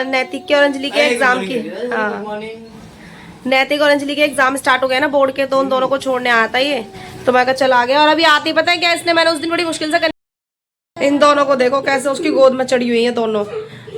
नैतिक के और अंजलि के एग्जाम की। हाँ, नैतिक और अंजलि के एग्जाम स्टार्ट हो गए ना बोर्ड के, तो उन दोनों को छोड़ने आया था ये, तो मैं कहा चला गया। और अभी आती पता है क्या इसने, मैंने उस दिन बड़ी मुश्किल से इन दोनों को देखो कैसे उसकी गोद में चढ़ी हुई है दोनों।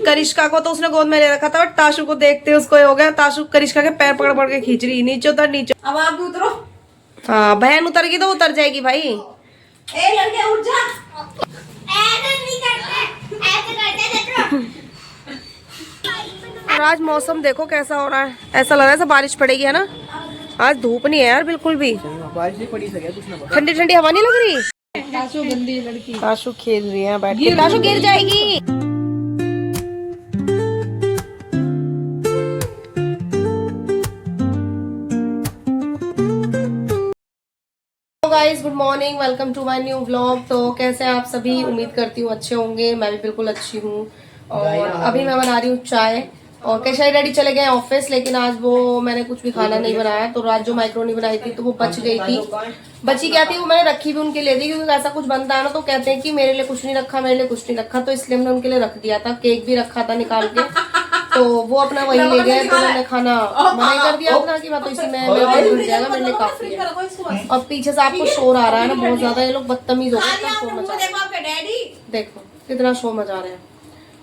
करिश्का को तो उसने गोद में ले रखा था, बट ताशु को देखते उसको हो गया, ताशु करिश्का के पैर पकड़ पकड़ के खींच रही, नीचे उतर नीचे। अब आप भी उतरो। हाँ, बहन उतरगी तो उतर जाएगी भाई। ए लड़के उठ जा। ऐसे नहीं करते, ऐसे करते और आज मौसम देखो कैसा हो रहा है, ऐसा लग रहा है जैसे बारिश पड़ेगी, है ना। आज धूप नहीं है यार बिल्कुल भी, बारिश नहीं पड़ी सके कुछ ना। ठंडी ठंडी हवा नहीं लग रही। ताशु गंदी लड़की। ताशु खेल रही है बैठ के, ताशु गिर जाएगी। Guys good morning, welcome to my new vlog. तो कैसे हैं आप सभी, उम्मीद करती हूँ अच्छे होंगे। मैं भी बिल्कुल अच्छी हूँ। और अभी मैं बना रही हूँ चाय, और कैशाई डैडी चले गए ऑफिस, लेकिन आज वो मैंने कुछ भी खाना नहीं बनाया। तो रात जो माइक्रोनी बनाई थी तो वो बच गई थी, बची क्या थी वो मैंने रखी भी उनके लिए थी, क्योंकि ऐसा कुछ बनता है ना तो कहते हैं कि मेरे लिए कुछ नहीं रखा, मेरे लिए कुछ नहीं रखा, तो इसलिए हमने उनके लिए रख दिया था। केक भी रखा था निकाल के, तो वो अपना वही ले गए, तो मैंने खाना मना कर दिया अपना कि मैं तो इसी में मेरे पेट भर जाएगा, मेरे लिए काफी है। और पीछे से आपको शोर आ रहा है ना बहुत ज्यादा, ये लोग बदतमीज हो गए, शोर मचा रहे हैं। देखो कितना शोर मचा रहे हैं।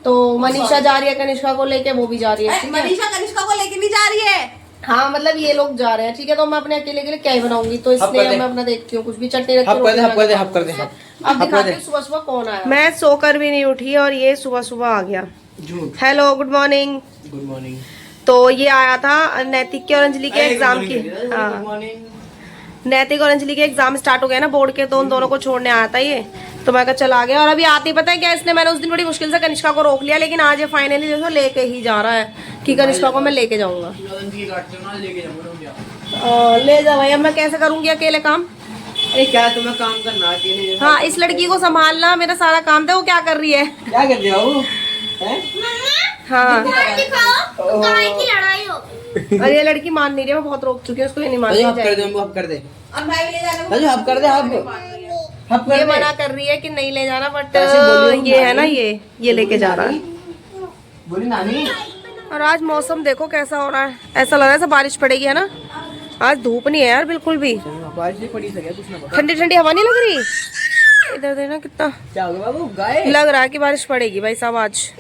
तो मनीषा जा रही है कनिष्का को लेके, वो भी जा रही है। मनीषा कनिष्का को लेके नहीं जा रही है। हाँ मतलब ये लोग जा रहे हैं, ठीक है। तो मैं अपने अकेले के लिए क्या ही बनाऊंगी, तो इसलिए मैं अपना देखती हूँ कुछ भी चटनी रखती हूँ। अब दिखाती हूँ सुबह सुबह कौन आया। मैं सोकर भी नहीं उठी और ये सुबह सुबह आ गया। Hello good morning. Good morning. तो ये आया था नैतिक के और अंजलि के एग्जाम की। हाँ, नैतिक और अंजलि के एग्जाम स्टार्ट हो गए ना बोर्ड के, तो उन दोनों को छोड़ने आया था ये, तो मैं कहा चला गया। और अभी आती पता है क्या इसने, मैंने उस दिन बड़ी मुश्किल से कनिष्का को रोक लिया, लेकिन आज ये फाइनली देखो लेके ही जा रहा है कि कनिष्का को मैं लेके जाऊंगा। ले जा भाई, अब मैं कैसे करूंगी अकेले काम। अरे क्या तुम्हें काम करना अकेले? हाँ, इस लड़की को संभालना मेरा सारा काम था। वो क्या कर रही है, क्या कर रही हो? हाँ की लड़ाई हो। और ये लड़की मान नहीं रही, मैं बहुत रोक चुकी हूँ उसको, ये नहीं मान रही। अब कर दे, अब कर दे, अब मैं भी ले जाने को। अरे अब कर दे, अब कर ये दे। मना कर रही है कि नहीं ले जाना, बट कैसे बोली हो ये है ना, नानी? ये लेके जा रहा है। बोली नानी। और आज मौसम देखो कैसा हो रहा है, ऐसा लग रहा है जैसे बारिश पड़ेगी, है ना। आज धूप नहीं है यार बिल्कुल भी, बारिश नहीं पड़ी सके कुछ ना। ठंडी ठंडी हवा नहीं लग रही। इधर देखना कितना क्या हो गया बाबू, गाय लग रहा है कि बारिश पड़ेगी भाई साहब। आज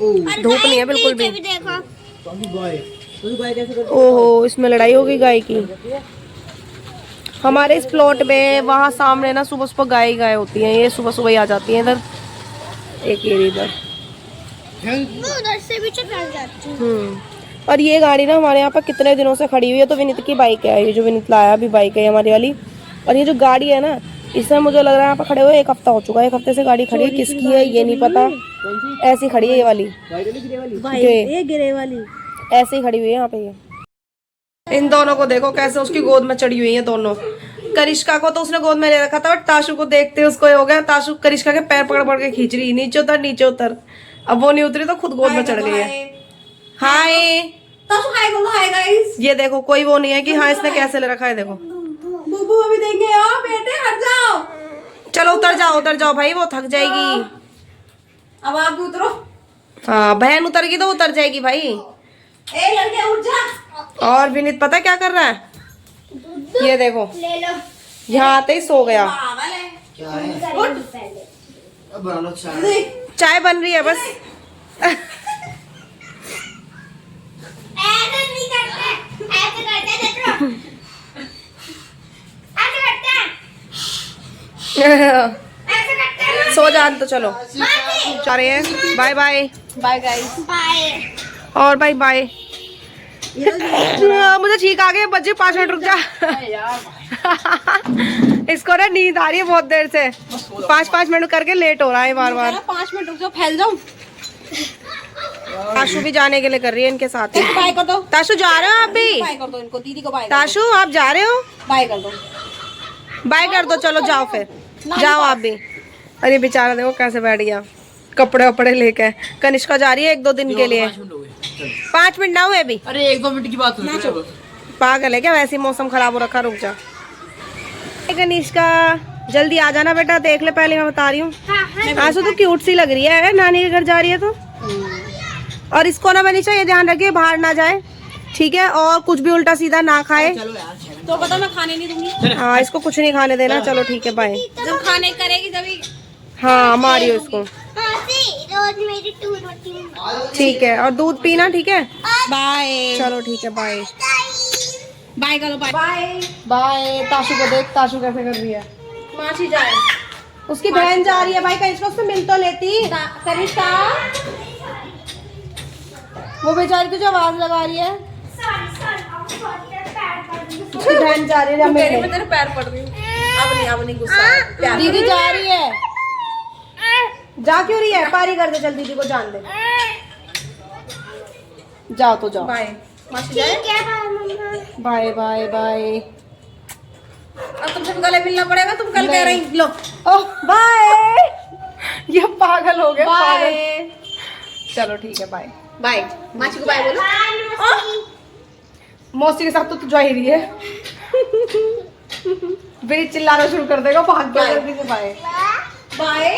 धूप नहीं है बिल्कुल भी। ओहो, इसमें लड़ाई हो गई गाय की। हमारे इस प्लॉट में वहाँ सामने ना सुबह सुबह गाय होती हैं, ये सुबह सुबह ही आ जाती हैं इधर। एक ये इधर उधर से भी चल जाती हूँ। और ये गाड़ी ना हमारे यहाँ पर कितने दिनों से खड़ी हुई है। तो विनीत की बाइक है, ये जो विनीत लाया अभी बाइक है हमारी वाली। और ये जो गाड़ी है ना, इसमें मुझे लग रहा है यहाँ पर खड़े हुए 1 हफ्ता हो चुका है। 1 हफ्ते से गाड़ी खड़ी है, किसकी है ये नहीं पता, ऐसी खड़ी है ये वाली, गिरे वाली ऐसे ही खड़ी हुई है यहाँ पे ये। इन दोनों को देखो कैसे उसकी गोद में चढ़ी हुई है दोनों। करिश्का को तो उसने गोद में ले रखा था, बट ताशु को देखते उसको हो गया, ताशु करिश्का के पैर पकड़ पकड़ के खींच रही, नीचे उतर नीचे उतर। अब वो नहीं उतरी तो खुद गोद में चढ़ गई है। हाय हाय गाइस। ये देखो कोई वो नहीं है कि हाँ इसने कैसे ले रखा है। देखो बुबू अभी देंगे। ओ बेटे हट जाओ। चलो उतर जाओ भाई, वो थक जाएगी। अब आप भी उतरो। हाँ, बहन उतरगी तो उतर जाएगी भाई। ए लड़के उठ जा। और विनीत पता क्या कर रहा है, ये देखो ले लो। यहाँ आते ही सो गया। पागल है। क्या है? उठ। अब बना लो चाय। चाय बन रही है बस। ऐसे नहीं करते, ऐसे करते देखो। ऐसे करते हैं, ऐसे करते हैं। सो जान तो चलो जा रहे हैं। Bye bye bye guys, bye. और बाय बाय। मुझे छींक आ गई, बच्चे 5 मिनट रुक जा। इसको ना नींद आ रही है बहुत देर से, 5 मिनट करके लेट हो रहा है बार बार। 5 मिनट रुक जाओ, फैल जाऊं। ताशु भी जाने के लिए कर रही है इनके साथ ही। बाय कर दो। ताशु जा रहे हो आप भी? बाय कर दो इनको, दीदी को बाय कर ताशु आप जा रहे हो? दो। बाय कर दो। बाय कर दो, चलो जाओ फिर, जाओ आप भी। अरे बेचारा देखो कैसे बैठ गया कपड़े वपड़े लेके। कनिष्का जा रही है 1-2 दिन के लिए। 5 मिनट ना हुए अभी। अरे 1-2 मिनट की बात हो। पागल है क्या, वैसे ही मौसम खराब हो रखा। रुक जा कनिष्का, जल्दी आ जाना बेटा, देख ले पहले मैं बता रही हूँ। आंसू तो क्यूट सी लग रही है, नानी के घर जा रही है तो। और इसको ना मैंने चाहिए ध्यान रखिए बाहर ना जाए, ठीक है, और कुछ भी उल्टा सीधा ना खाए। चलो यार तो पता मैं खाने नहीं दूंगी। हाँ इसको कुछ नहीं खाने देना। चलो ठीक है बाय। जब खाने करेगी तभी। हाँ मारियो इसको, रोज मेरी टूर होती है। ठीक है, और दूध पीना, ठीक है। बाय। चलो ठीक है बाय बाय करो बाय। Bye bye. ताशु को देख, ताशु कैसे कर रही है। मासी जाए। उसकी बहन जा रही है भाई, कहीं उससे मिल तो लेती। कनिष्का वो बेचारी तुझे आवाज लगा रही है। उसकी बहन जा रही है, जा मिलने। तेरे पैर पड़ रही हूँ। अब नहीं गुस्सा। दीदी जा रही है। जा क्यों रही है, पारी कर दे, चल दीदी को जान दे। जाओ तो जाओ। बाय मासी जाए। Bye bye bye. अब तुमसे गले मिलना पड़ेगा, तुम कल कह रही लो। ओह बाय। ये पागल हो गए पागल। बाय। चलो ठीक है बाय बाय मासी को बाय बोलो। मौसी के साथ तो तू जा ही रही है। फिर चिल्लाना शुरू कर देगा, भाग के जल्दी से बाय बाय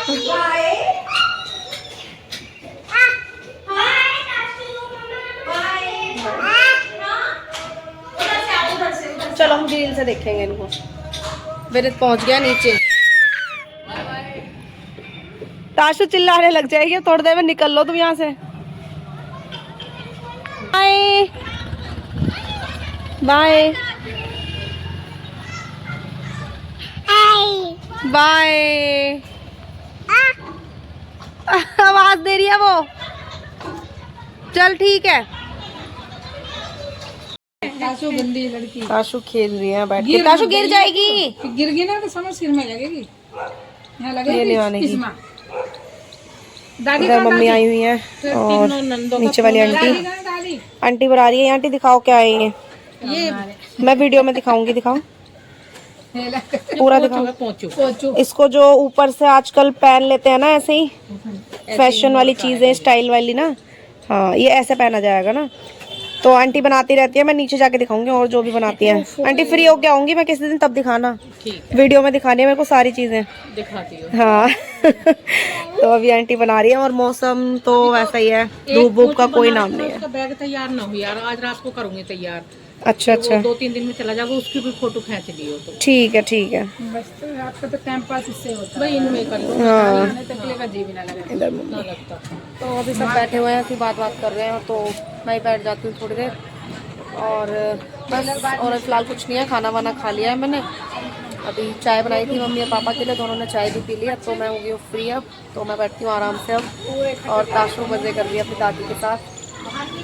बाय। चलो हम ग्रिल से देखेंगे इनको। विनित पहुंच गया नीचे। ताशु चिल्लाने लग जाएगी, थोड़ी देर में निकल लो तुम यहाँ से। Bye bye bye. आवाज दे रही है वो। चल ठीक है। ताशु गंदी लड़की ताशु खेल रही है बैठ के। ताशु गिर जाएगी। गिर गई ना तो समझ सिर में लगेगी। यहाँ ये नहीं आने की। लगेगी। दादी इधर मम्मी आई हुई है और नीचे वाली आंटी। दादी आंटी बुला रही है। आंटी दिखाओ क्या है ये। मैं वीडियो में दिखाऊंगी, दिखाओ पूरा दिखाओ। पोचू इसको जो ऊपर से आजकल पहन लेते हैं ना, ऐसे ही फैशन वाली चीजें, स्टाइल वाली ना। हाँ ये ऐसे पहना जाएगा ना। तो आंटी बनाती रहती है, मैं नीचे जाके दिखाऊंगी और जो भी बनाती है। आंटी फ्री होके आऊंगी मैं किसी दिन, तब दिखाना। वीडियो में दिखानी है मेरे को सारी चीजें। दिखाती हो। हाँ। तो अभी आंटी बना रही है और मौसम तो वैसा ही है, धूप वूप का कोई नाम नहीं है। उसका बैग तैयार ना हो यार, आज रात को करूंगी तैयार। अच्छा अच्छा 2-3 दिन में चला जाएगा, उसकी भी फोटो खींच लियो तो। ठीक है ठीक है। बस तो आपका तो टाइम पास इससे होता है भाई, इनमें कर लो। हाँ तकले का जी भी ना लगे, इधर ना लगता। तो अभी सब बैठे हुए हैं, ऐसी बात कर रहे हैं, तो मैं बैठ जाती हूँ थोड़ी देर। और बस, और फिलहाल कुछ नहीं है, खाना वाना खा लिया है मैंने। अभी चाय बनाई थी मम्मी और पापा के लिए, दोनों ने चाय भी पी लिया। तो मैं हो गई हूँ फ्री अब, तो मैं बैठती हूँ आराम से अब। और ताशु मज़े कर रही है अपनी दादी के साथ।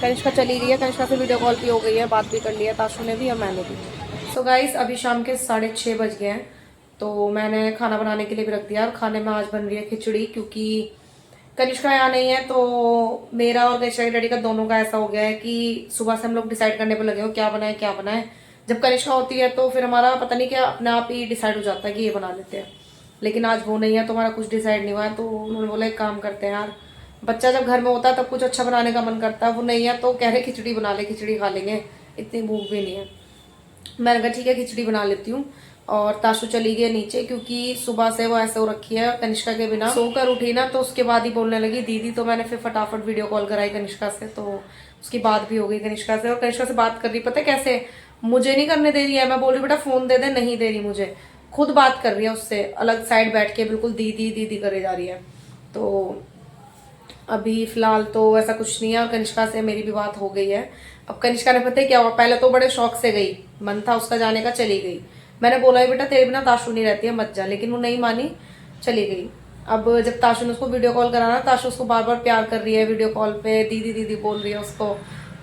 कनिष्का चली गई है, कनिष्का से वीडियो कॉल भी हो गई है, बात भी कर लिया ताशु ने भी और मैंने भी। सो गाइस अभी शाम के 6:30 बज गए हैं, तो मैंने खाना बनाने के लिए भी रख दिया। और खाने में आज बन रही है खिचड़ी, क्योंकि कनिष्का यहाँ नहीं है। तो मेरा और कनिष्का डैडी का दोनों का ऐसा हो गया है कि सुबह से हम लोग डिसाइड करने पर लगे हो क्या बनाए क्या बनाए। जब कनिष्का होती है तो फिर हमारा पता नहीं क्या अपने आप ही डिसाइड हो जाता है कि ये बना लेते हैं। लेकिन आज वो नहीं है तो हमारा कुछ डिसाइड नहीं हुआ है। तो उन्होंने बोला एक काम करते हैं यार, बच्चा जब घर में होता है तब कुछ अच्छा बनाने का मन करता है, वो नहीं है तो कह रहे खिचड़ी बना ले, खिचड़ी खा लेंगे, इतनी भूख भी नहीं है। मैंने कहा ठीक है खिचड़ी बना लेती हूँ। और ताशु चली गई नीचे, क्योंकि सुबह से वो ऐसे हो रखी है कनिष्का के बिना। सोकर उठी ना तो उसके बाद ही बोलने लगी दीदी। तो मैंने फिर फटाफट वीडियो कॉल कराई कनिष्का से, तो उसकी बात भी हो गई कनिष्का से। और कनिष्का से बात कर रही, पता है कैसे, मुझे नहीं करने दे रही है। मैं बोल रही बेटा फोन दे दे, नहीं दे रही मुझे, खुद बात कर रही है उससे अलग साइड बैठ के, बिल्कुल दीदी दीदी करे जा रही है। तो अभी फिलहाल तो ऐसा कुछ नहीं है। और कनिष्का से मेरी भी बात हो गई है। अब कनिष्का ने पता है क्या हुआ, पहले तो बड़े शौक से गई, मन था उसका जाने का, चली गई। मैंने बोला बेटा तेरे बिना ताशु नहीं रहती है, मत जा, लेकिन वो नहीं मानी, चली गई। अब जब ताशु ने उसको वीडियो कॉल कराना, ताशु उसको बार बार प्यार कर रही है वीडियो कॉल पे, दीदी दीदी बोल रही है उसको।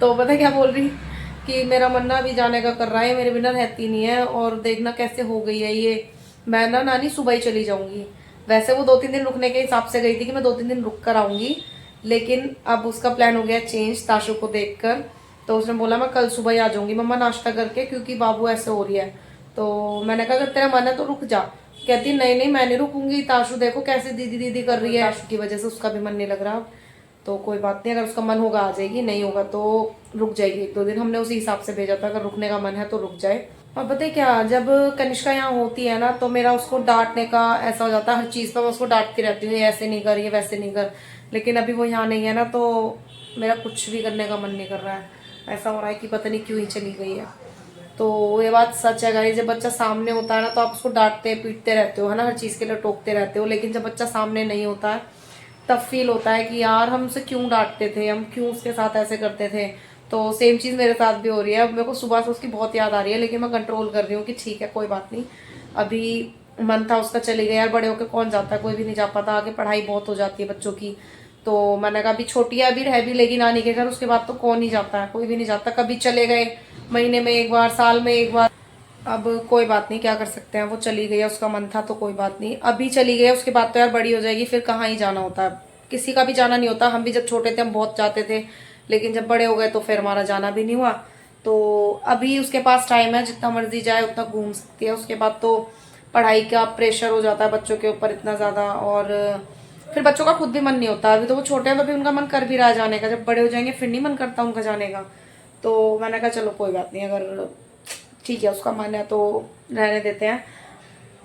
तो पता है क्या बोल रही कि मेरा मन ना अभी जाने का कर रहा है, मेरे बिना रहती नहीं है, और देखना कैसे हो गई है ये, मैं ना नानी सुबह ही चली जाऊंगी। वैसे वो 2-3 दिन रुकने के हिसाब से गई थी कि मैं 2-3 दिन रुक कर आऊंगी, लेकिन अब उसका प्लान हो गया चेंज ताशु को देखकर। तो उसने बोला मैं कल सुबह ही आ जाऊंगी मम्मा नाश्ता करके, क्योंकि बाबू ऐसे हो रही है। तो मैंने कहा अगर तेरा मन है तो रुक जा। कहती नहीं नहीं मैं नहीं रुकूंगी, ताशु देखो कैसे दीदी दीदी कर रही है, ताशु की वजह से उसका भी मन नहीं लग रहा। तो कोई बात नहीं, अगर उसका मन होगा आ जाएगी, नहीं होगा तो रुक जाएगी 1-2 दिन। हमने उसी हिसाब से भेजा था, अगर रुकने का मन है तो रुक जाए। और पता है क्या, जब कनिष्का यहाँ होती है ना तो मेरा उसको डांटने का ऐसा हो जाता है, हर चीज़ पर मैं उसको डांटती रहती हूँ, ऐसे नहीं कर, ये वैसे नहीं कर। लेकिन अभी वो यहाँ नहीं है ना, तो मेरा कुछ भी करने का मन नहीं कर रहा है। ऐसा हो रहा है कि पता नहीं क्यों ही चली गई है। तो ये बात सच है गाइस, जब बच्चा सामने होता है ना तो आप उसको डांटते पीटते रहते हो, है ना, हर चीज़ के लिए टोकते रहते हो, लेकिन जब बच्चा सामने नहीं होता है तब फील होता है कि यार हम उसे क्यों डांटते थे, हम क्यों उसके साथ ऐसे करते थे। तो सेम चीज़ मेरे साथ भी हो रही है। मेरे को सुबह से उसकी बहुत याद आ रही है, लेकिन मैं कंट्रोल कर रही हूँ कि ठीक है कोई बात नहीं, अभी मन था उसका चले गया यार, बड़े होकर कौन जाता है, कोई भी नहीं जा पाता, आगे पढ़ाई बहुत हो जाती है बच्चों की। तो मैंने कहा अभी छोटी है, अभी रह भी लेगी नानी के घर, उसके बाद तो कौन ही जाता है, कोई भी नहीं जाता। कभी चले गए महीने में एक बार, साल में एक बार। अब कोई बात नहीं, क्या कर सकते हैं, वो चली गई है, उसका मन था तो कोई बात नहीं, अभी चली गई है, उसके बाद तो यार बड़ी हो जाएगी, फिर कहाँ ही जाना होता है, किसी का भी जाना नहीं होता। हम भी जब छोटे थे हम बहुत जाते थे, लेकिन जब बड़े हो गए तो फिर हमारा जाना भी नहीं हुआ। तो अभी उसके पास टाइम है, जितना मर्जी जाए उतना घूम सकती है। उसके बाद तो पढ़ाई का प्रेशर हो जाता है बच्चों के ऊपर इतना ज़्यादा, और फिर बच्चों का खुद भी मन नहीं होता। अभी तो वो छोटे हैं तो अभी उनका मन कर भी रहा है जाने का, जब बड़े हो जाएंगे फिर नहीं मन करता उनका जाने का। तो मैंने कहा चलो कोई बात नहीं, अगर ठीक है उसका मन है तो रहने देते हैं।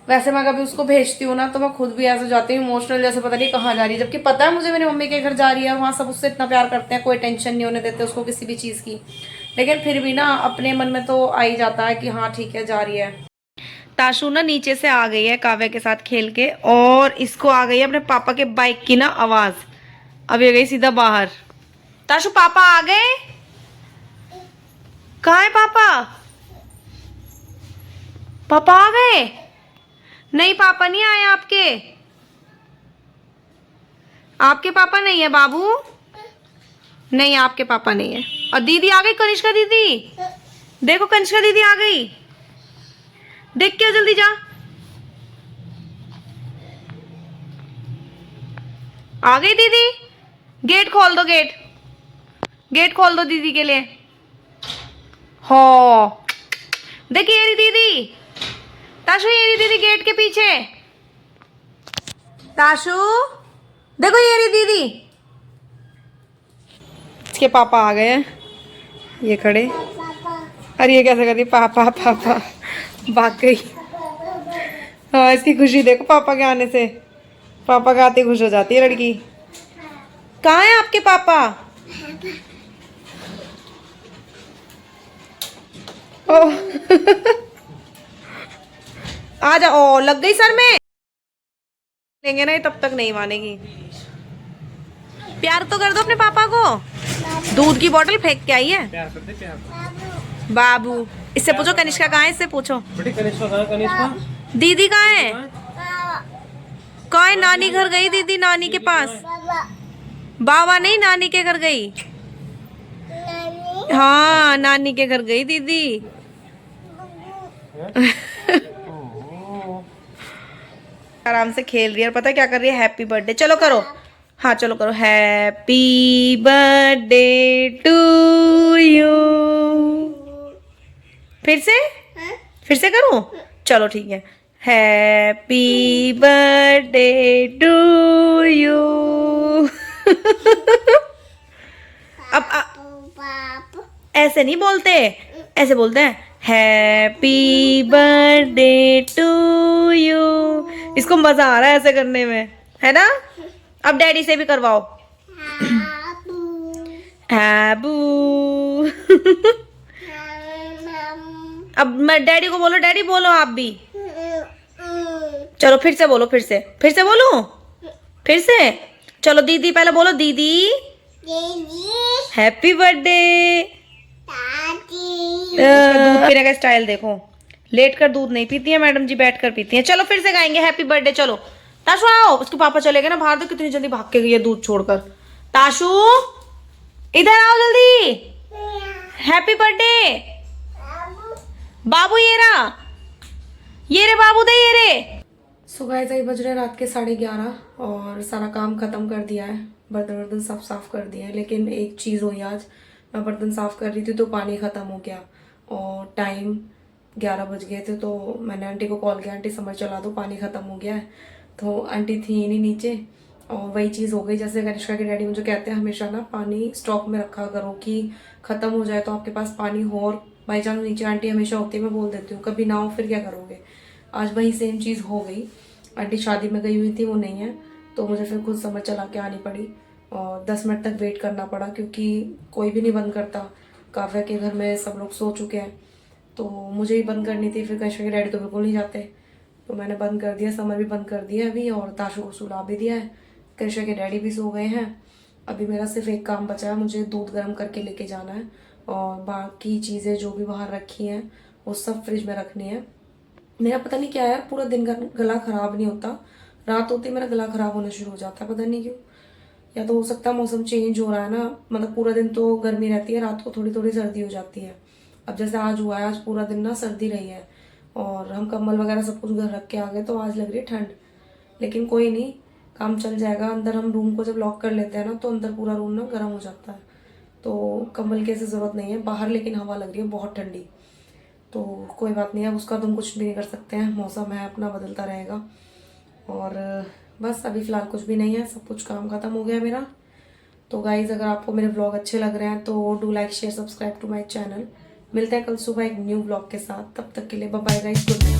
वैसे मैं कभी उसको भेजती हूँ ना तो मैं खुद भी ऐसे जाती हूँ इमोशनल, जैसे पता नहीं कहाँ जा रही है, जबकि पता है मुझे मेरी मम्मी के घर जा रही है, वहाँ सब उससे इतना प्यार करते हैं, कोई टेंशन नहीं होने देते उसको किसी भी चीज़ की, लेकिन फिर भी ना अपने मन में तो आ ही जाता है कि हाँ ठीक है जा रही है। ताशु ना नीचे से आ गई है काव्या के साथ खेल के, और इसको आ गई है अपने पापा के बाइक की ना आवाज। अब ये गई सीधा बाहर। ताशु पापा आ गए? कहाँ है पापा? पापा आ गए? नहीं पापा नहीं आए आपके, आपके पापा नहीं है बाबू, नहीं आपके पापा नहीं है। और दीदी आ गई, कनिष्का दीदी, देखो कनिष्का दीदी आ गई, देख के जल्दी जा। आ गई दीदी, गेट खोल दो, गेट खोल दो दीदी के लिए। हो देखिए ये रही दीदी, ताशु ये रही दीदी गेट के पीछे, ताशु देखो ये रही दीदी। इसके पापा आ गए हैं, ये खड़े। अरे ये कैसे कर रही, पापा पापा, भाग गई। हाँ इसकी खुशी देखो पापा के आने से, पापा के आते खुश हो जाती है लड़की। कहाँ है आपके पापा? ओह आ जाओ, लग गई सर में, लेंगे ना तब तक नहीं मानेगी। प्यार तो कर दो अपने पापा को। दूध की बोतल फेंक के आई है। प्यार करते प्यार। बाबू इससे पूछो कनिष्का कहाँ है, इससे पूछो। बेटी कनिष्का कहाँ है? कनिष्का दीदी कहाँ है? कहाँ है? नानी घर गई दीदी, नानी के पास। बाबा नहीं, नानी के घर गई। हाँ नानी के घर गई दीदी। आराम से खेल रही है, और पता है क्या कर रही है, हैप्पी बर्थडे। चलो करो, हाँ चलो करो, हैप्पी बर्थडे टू यू। फिर से करूं? चलो ठीक है, हैप्पी बर्थडे टू यू। अब ऐसे नहीं बोलते, ऐसे बोलते हैं हैप्पी बर्थडे टू यू। इसको मजा आ रहा है ऐसे करने में, है ना? अब डैडी से भी करवाओ, हैबू। अब मैं डैडी को बोलो, डैडी बोलो आप भी। चलो फिर से बोलो, फिर से बोलो, फिर से। चलो दीदी पहले बोलो, दीदी हैप्पी बर्थडे। दूध पीने का स्टाइल देखो, लेट कर दूध नहीं पीती है मैडम जी, बैठ कर पीती है। चलो फिर से गाएंगे हैप्पी बर्थडे। चलो ताशु आओ, उसके पापा चले गए ना बाहर, तो कितनी जल्दी भाग के गई है दूध छोड़कर। ताशु इधर आओ जल्दी, हैप्पी बर्थडे। बाबू ये रे बाबू दे ये रे। सुबह से ही बज रहे रात के 11:30, और सारा काम खत्म कर दिया है, बर्तन साफ कर दिया है। लेकिन एक चीज़ हुई आज, मैं बर्तन साफ कर रही थी तो पानी ख़त्म हो गया, और टाइम 11 बज गए थे। तो मैंने आंटी को कॉल किया, आंटी समर चला दो, पानी ख़त्म हो गया है। तो आंटी थी नहीं नीचे, और वही चीज़ हो गई जैसे कनिष्का के डैडी मुझे कहते हैं हमेशा ना, पानी स्टॉक में रखा करो कि ख़त्म हो जाए तो आपके पास पानी हो। और बाई चांस नीचे आंटी हमेशा होती है, मैं बोल देती हूँ कभी ना हो फिर क्या करोगे। आज वही सेम चीज़ हो गई, आंटी शादी में गई हुई थी, वो नहीं है, तो मुझे फिर खुद समझ चला के आनी पड़ी। और 10 मिनट तक वेट करना पड़ा क्योंकि कोई भी नहीं बंद करता। काव्या के घर में सब लोग सो चुके हैं, तो मुझे ही बंद करनी थी। फिर कैशव के डैडी तो बिल्कुल नहीं जाते, तो मैंने बंद कर दिया। समर भी बंद कर दिया अभी, और ताशु को सुला भी दिया है। कैशव के डैडी भी सो गए हैं। अभी मेरा सिर्फ एक काम बचा है, मुझे दूध गर्म करके लेके जाना है और बाकी चीज़ें जो भी बाहर रखी हैं वो सब फ्रिज में रखनी है। मेरा पता नहीं क्या है, पूरा दिन गला ख़राब नहीं होता, रात होती मेरा गला ख़राब होना शुरू हो जाता है, पता नहीं क्यों। या तो हो सकता है मौसम चेंज हो रहा है ना, मतलब पूरा दिन तो गर्मी रहती है, रात को थोड़ी थोड़ी सर्दी हो जाती है। अब जैसे आज हुआ है, आज पूरा दिन ना सर्दी रही है और हम कंबल वगैरह सब कुछ घर रख के आ गए, तो आज लग रही है ठंड। लेकिन कोई नहीं, काम चल जाएगा। अंदर हम रूम को जब लॉक कर लेते हैं ना, तो अंदर पूरा रूम ना गर्म हो जाता है, तो कंबल की ऐसी ज़रूरत नहीं है। बाहर लेकिन हवा लग रही है बहुत ठंडी, तो कोई बात नहीं है, अब उसका तुम कुछ भी नहीं कर सकते हैं। मौसम है अपना, बदलता रहेगा। और बस अभी फ़िलहाल कुछ भी नहीं है, सब कुछ काम ख़त्म हो गया मेरा। तो गाइज़, अगर आपको मेरे व्लॉग अच्छे लग रहे हैं तो do like share subscribe to my channel. मिलते हैं कल सुबह एक न्यू व्लॉग के साथ, तब तक के लिए bye bye guys, good night.